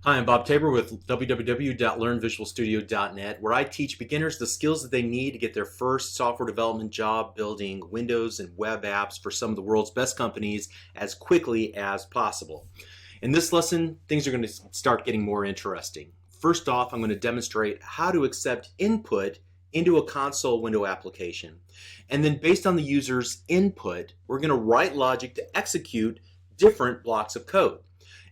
Hi, I'm Bob Tabor with www.learnvisualstudio.net, where I teach beginners the skills that they need to get their first software development job building Windows and web apps for some of the world's best companies as quickly as possible. In this lesson, things are going to start getting more interesting. First off, I'm going to demonstrate how to accept input into a console window application. And then based on the user's input, we're going to write logic to execute different blocks of code.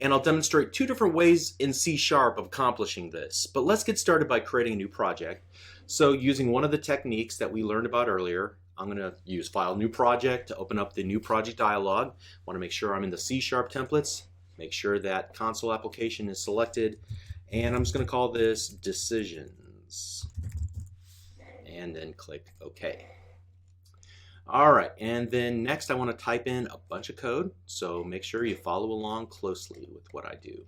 And I'll demonstrate two different ways in C# of accomplishing this. But let's get started by creating a new project. So using one of the techniques that we learned about earlier, I'm going to use File New Project to open up the New Project dialog. I want to make sure I'm in the C# templates, make sure that console application is selected, and I'm just going to call this Decisions, and then click OK. Alright, and then next I want to type in a bunch of code, so make sure you follow along closely with what I do.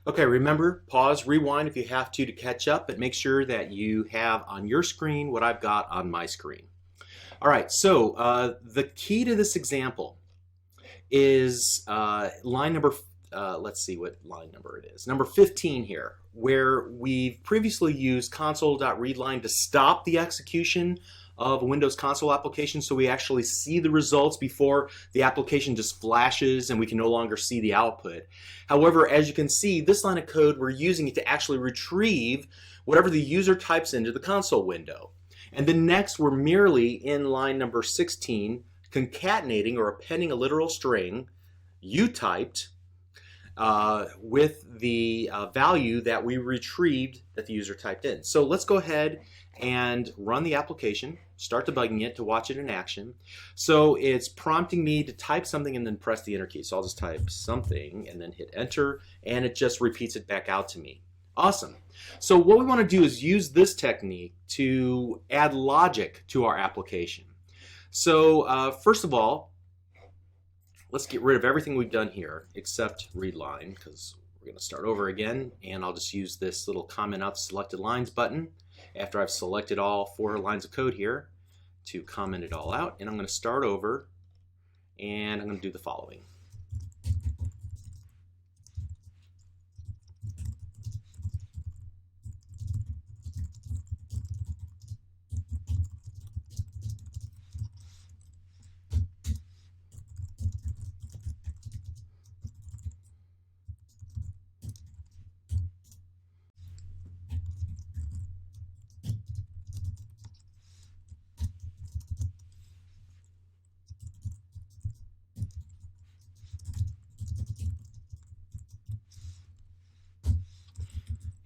Okay, remember, pause, rewind if you have to catch up, but make sure that you have on your screen what I've got on my screen. All right, so the key to this example is line number, let's see what line number it is, number 15 here, where we've previously used console.readline to stop the execution of a Windows console application, so we actually see the results before the application just flashes and we can no longer see the output. However, as you can see, this line of code, we're using it to actually retrieve whatever the user types into the console window. And then next, we're merely in line number 16 concatenating or appending a literal string you typed with the value that we retrieved that the user typed in. So let's go ahead and run the application, start debugging it to watch it in action. So it's prompting me to type something and then press the enter key. So I'll just type something and then hit enter, and it just repeats it back out to me. Awesome. So what we want to do is use this technique to add logic to our application. So first of all, let's get rid of everything we've done here except readline, because we're going to start over again, and I'll just use this little comment out the selected lines button after I've selected all 4 lines of code here to comment it all out. And I'm going to start over, and I'm going to do the following.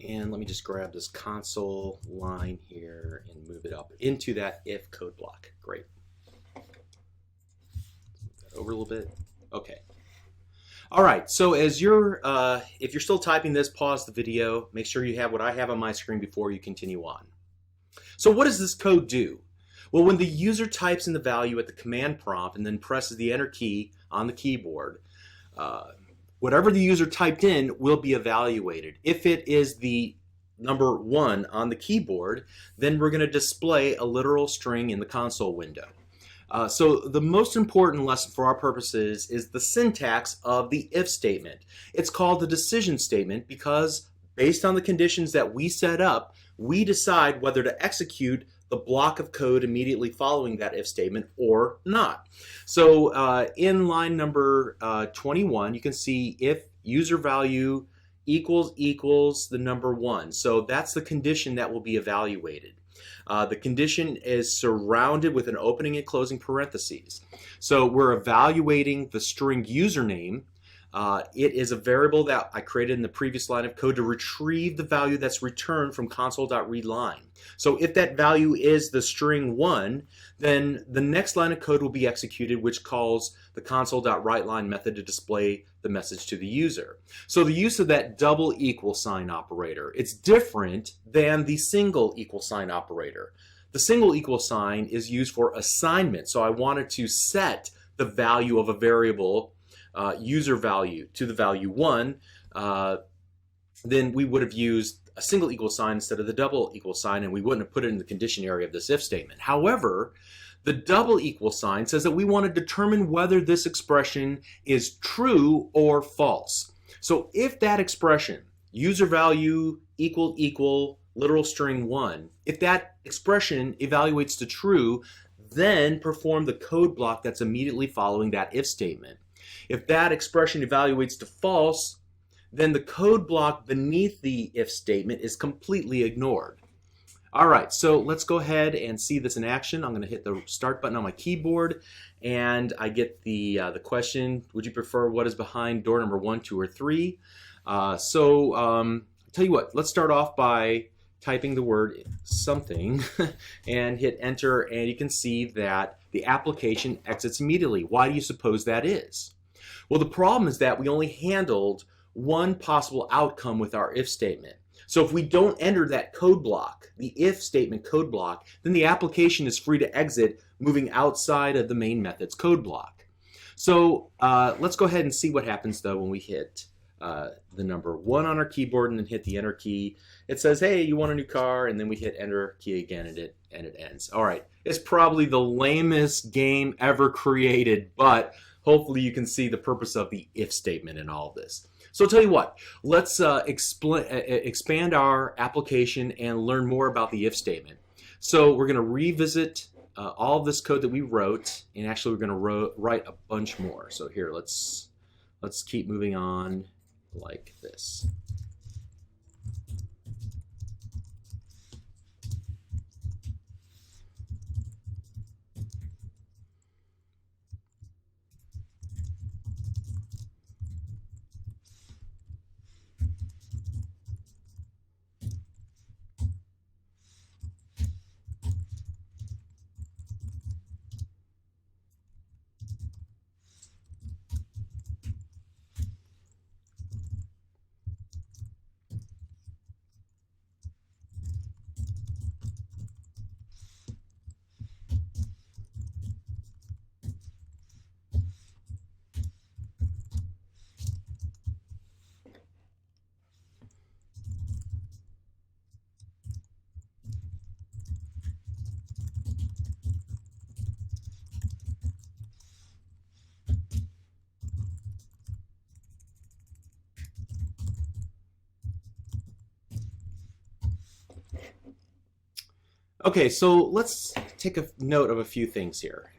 And let me just grab this console line here and move it up into that if code block. Great. Move that over a little bit. Okay. All right. So as you're, if you're still typing this, pause the video. Make sure you have what I have on my screen before you continue on. So what does this code do? Well, when the user types in the value at the command prompt and then presses the enter key on the keyboard, whatever the user typed in will be evaluated. If it is the number 1 on the keyboard, then we're going to display a literal string in the console window. So the most important lesson for our purposes is the syntax of the if statement. It's called the decision statement because based on the conditions that we set up, we decide whether to execute the block of code immediately following that if statement or not. So in line number 21, you can see if user value equals the number 1. So that's the condition that will be evaluated. The condition is surrounded with an opening and closing parentheses. So we're evaluating the string username It is a variable that I created in the previous line of code to retrieve the value that's returned from console.readLine. So if that value is the string 1, then the next line of code will be executed, which calls the console.writeLine method to display the message to the user. So the use of that double equal sign operator, it's different than the single equal sign operator. The single equal sign is used for assignment. So I wanted to set the value of a variable user value to the value 1, then we would have used a single equal sign instead of the double equal sign, and we wouldn't have put it in the condition area of this if statement. However, the double equal sign says that we want to determine whether this expression is true or false. So if that expression, user value equal literal string 1, if that expression evaluates to true, then perform the code block that's immediately following that if statement. If that expression evaluates to false, then the code block beneath the if statement is completely ignored. All right, so let's go ahead and see this in action. I'm going to hit the start button on my keyboard, and I get the question, would you prefer what is behind door number 1, 2, or 3? I'll tell you what, let's start off by typing the word something and hit enter, and you can see that the application exits immediately. Why do you suppose that is? Well, the problem is that we only handled one possible outcome with our if statement. So if we don't enter that code block, the if statement code block, then the application is free to exit, moving outside of the main method's code block. So let's go ahead and see what happens though when we hit the number 1 on our keyboard and then hit the enter key. It says, hey, you want a new car, and then we hit enter key again and it ends. All right, it's probably the lamest game ever created, but hopefully you can see the purpose of the if statement in all of this. So I'll tell you what, let's expand our application and learn more about the if statement. So we're going to revisit all of this code that we wrote, and actually we're going to write a bunch more. So here, let's keep moving on like this. Okay, so let's take a note of a few things here.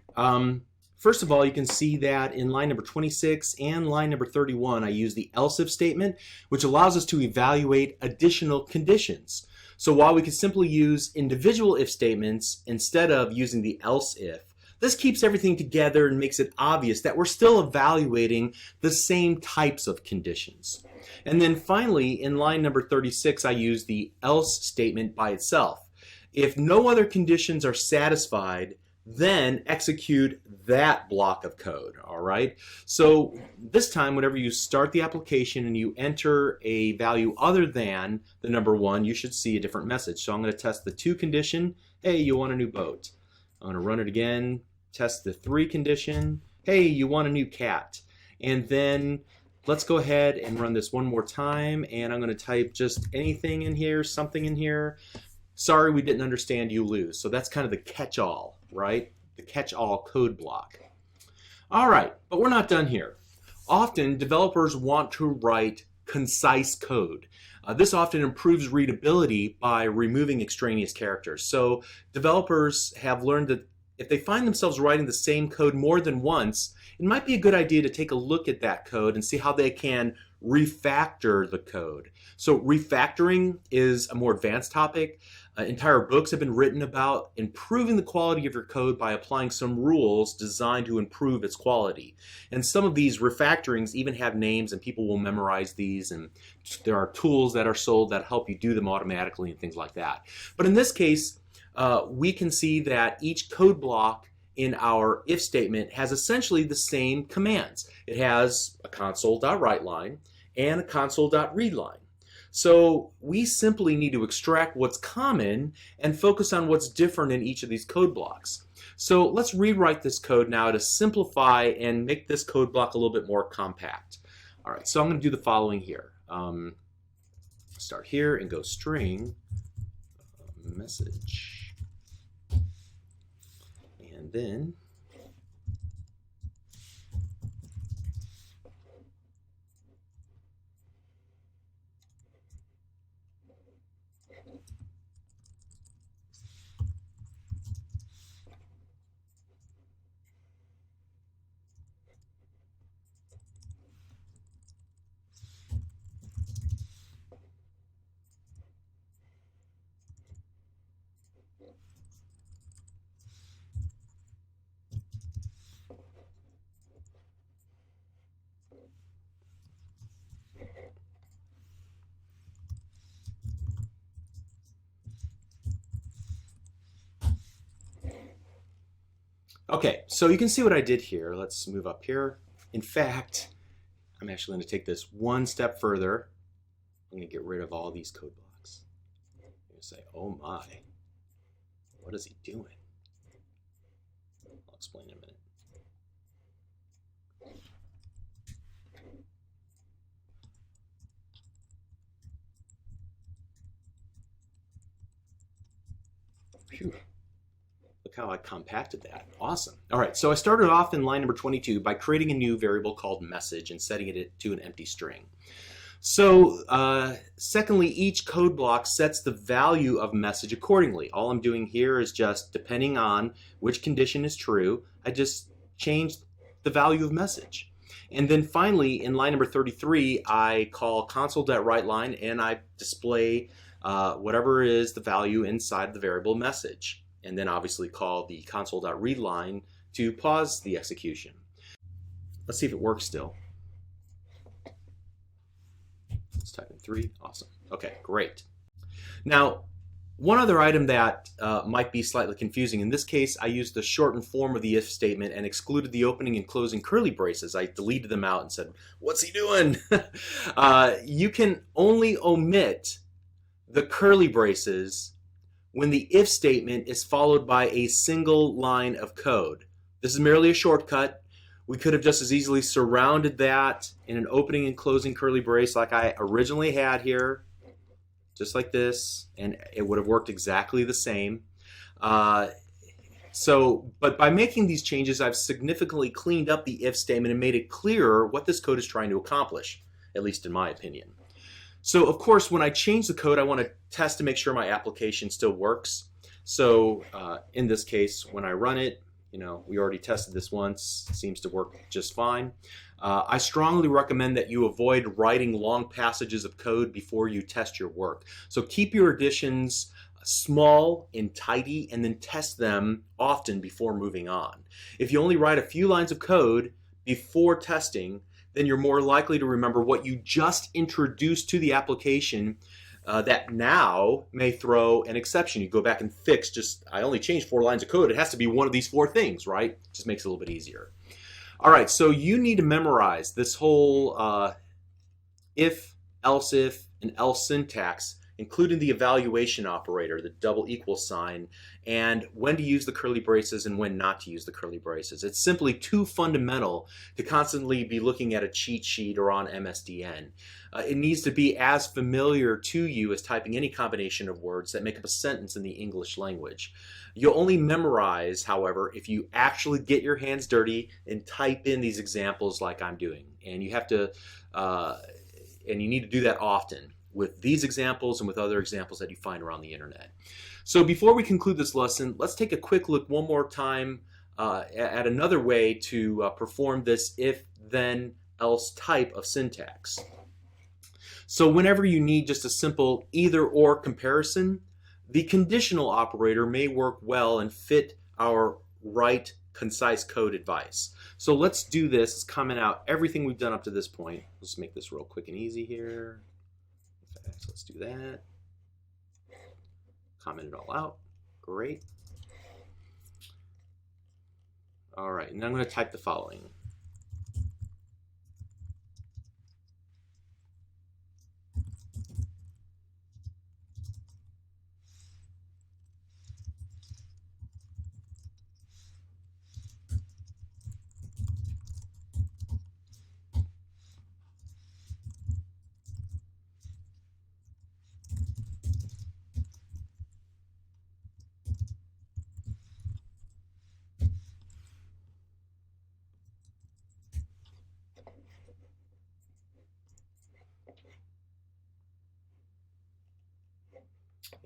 First of all, you can see that in line number 26 and line number 31, I use the else if statement, which allows us to evaluate additional conditions. So while we could simply use individual if statements instead of using the else if, this keeps everything together and makes it obvious that we're still evaluating the same types of conditions. And then finally, in line number 36, I use the else statement by itself. If no other conditions are satisfied, then execute that block of code, all right? So this time, whenever you start the application and you enter a value other than the number 1, you should see a different message. So I'm going to test the 2 condition, hey, you want a new boat. I'm going to run it again, test the 3 condition, hey, you want a new cat. And then let's go ahead and run this one more time, and I'm going to type just anything in here, something in here. Sorry, we didn't understand, you lose. So that's kind of the catch-all, right? The catch-all code block. All right, but we're not done here. Often, developers want to write concise code. This often improves readability by removing extraneous characters. So developers have learned that if they find themselves writing the same code more than once, it might be a good idea to take a look at that code and see how they can refactor the code. So refactoring is a more advanced topic. Entire books have been written about improving the quality of your code by applying some rules designed to improve its quality. And some of these refactorings even have names, and people will memorize these, and there are tools that are sold that help you do them automatically and things like that. But in this case, we can see that each code block in our if statement has essentially the same commands. It has a console.writeLine and a console.readLine. So we simply need to extract what's common and focus on what's different in each of these code blocks. So let's rewrite this code now to simplify and make this code block a little bit more compact. All right, so I'm going to do the following here. Start here and go string message. And then okay, so you can see what I did here. Let's move up here. In fact, I'm actually going to take this one step further. I'm going to get rid of all these code blocks. I'm going to say, oh my, what is he doing? I'll explain in a minute. Phew. Look how I compacted that. Awesome. All right, so I started off in line number 22 by creating a new variable called message and setting it to an empty string. So secondly, each code block sets the value of message accordingly. All I'm doing here is just, depending on which condition is true, I just changed the value of message. And then finally, in line number 33, I call console.writeLine and I display whatever is the value inside the variable message. And then obviously call the console.readLine to pause the execution. Let's see if it works still. Let's type in 3. Awesome. Okay, great. Now, one other item that might be slightly confusing. In this case, I used the shortened form of the if statement and excluded the opening and closing curly braces. I deleted them out and said, what's he doing? You can only omit the curly braces when the if statement is followed by a single line of code. This is merely a shortcut. We could have just as easily surrounded that in an opening and closing curly brace like I originally had here, just like this, and it would have worked exactly the same. But by making these changes, I've significantly cleaned up the if statement and made it clearer what this code is trying to accomplish, at least in my opinion. So of course, when I change the code, I want to test to make sure my application still works. So in this case, when I run it, we already tested this once, seems to work just fine. I strongly recommend that you avoid writing long passages of code before you test your work. So keep your additions small and tidy and then test them often before moving on. If you only write a few lines of code before testing, then you're more likely to remember what you just introduced to the application that now may throw an exception. You go back and fix, I only changed 4 lines of code. It has to be one of these 4 things, right? Just makes it a little bit easier. All right, so you need to memorize this whole if, else if, and else syntax, including the evaluation operator, the double equal sign, and when to use the curly braces and when not to use the curly braces. It's simply too fundamental to constantly be looking at a cheat sheet or on MSDN. It needs to be as familiar to you as typing any combination of words that make up a sentence in the English language. You'll only memorize, however, if you actually get your hands dirty and type in these examples like I'm doing. And you have to, and you need to do that often with these examples and with other examples that you find around the internet. So before we conclude this lesson, let's take a quick look one more time at another way to perform this if, then, else type of syntax. So whenever you need just a simple either or comparison, The conditional operator may work well and fit our right concise code advice. So let's do this. Let's comment out everything we've done up to this point. Let's make this real quick and easy here. So let's do that. Comment it all out. Great. All right, and I'm going to type the following.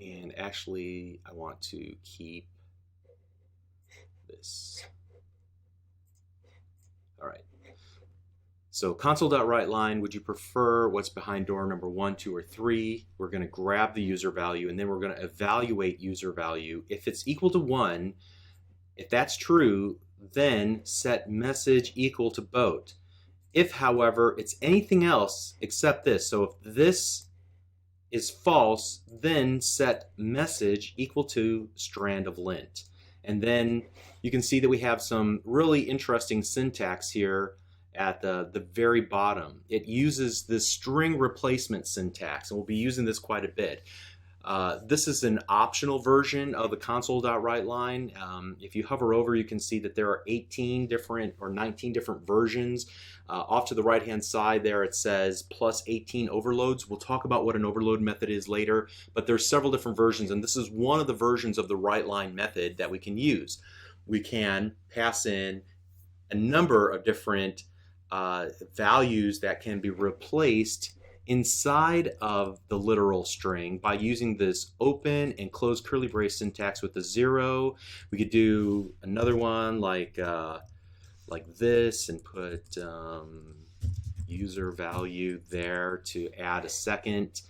And actually, I want to keep this. All right. So console.writeLine, would you prefer what's behind door number 1, 2, or 3? We're going to grab the user value, and then we're going to evaluate user value. If it's equal to 1, if that's true, then set message equal to boat. If, however, it's anything else except this, so if this is false, then set message equal to strand of lint. And then you can see that we have some really interesting syntax here at the very bottom. It uses this string replacement syntax, and we'll be using this quite a bit. This is an optional version of the console.writeLine. If you hover over, you can see that there are 18 different or 19 different versions. Off to the right hand side there it says plus 18 overloads. We'll talk about what an overload method is later, but there's several different versions, and this is one of the versions of the WriteLine method that we can use. We can pass in a number of different values that can be replaced inside of the literal string by using this open and close curly brace syntax with the 0. We could do another one like this and put user value there to add a second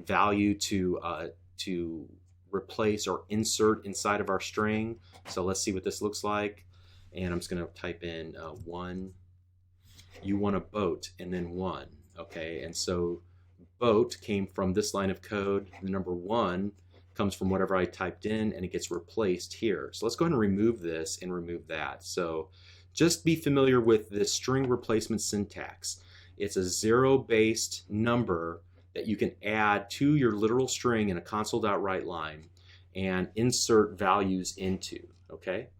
value to replace or insert inside of our string. So let's see what this looks like. And I'm just going to type in 1. You want a boat, and then 1. Okay, and so boat came from this line of code. The number 1 comes from whatever I typed in, and it gets replaced here. So let's go ahead and remove this and remove that. So just be familiar with this string replacement syntax. It's a 0-based number that you can add to your literal string in a console.writeLine and insert values into. Okay,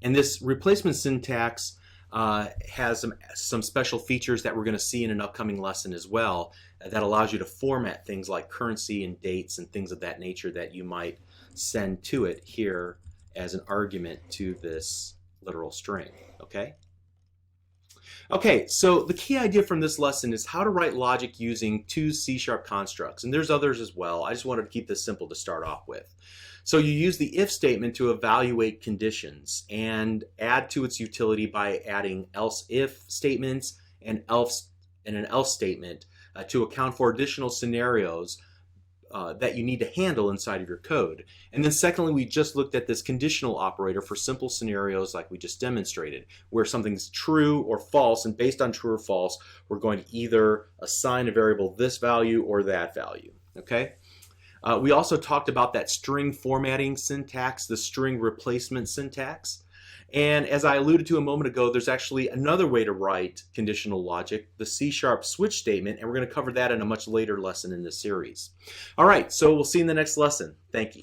and this replacement syntax has some special features that we're going to see in an upcoming lesson as well that allows you to format things like currency and dates and things of that nature that you might send to it here as an argument to this literal string. Okay? Okay, so the key idea from this lesson is how to write logic using 2 C# constructs, and there's others as well. I just wanted to keep this simple to start off with. So you use the if statement to evaluate conditions and add to its utility by adding else if statements and an else statement to account for additional scenarios that you need to handle inside of your code. And then secondly, we just looked at this conditional operator for simple scenarios like we just demonstrated, where something's true or false, and based on true or false, we're going to either assign a variable this value or that value. Okay? We also talked about that string formatting syntax, the string replacement syntax. And as I alluded to a moment ago, there's actually another way to write conditional logic, the C# switch statement, and we're going to cover that in a much later lesson in this series. All right, so we'll see you in the next lesson. Thank you.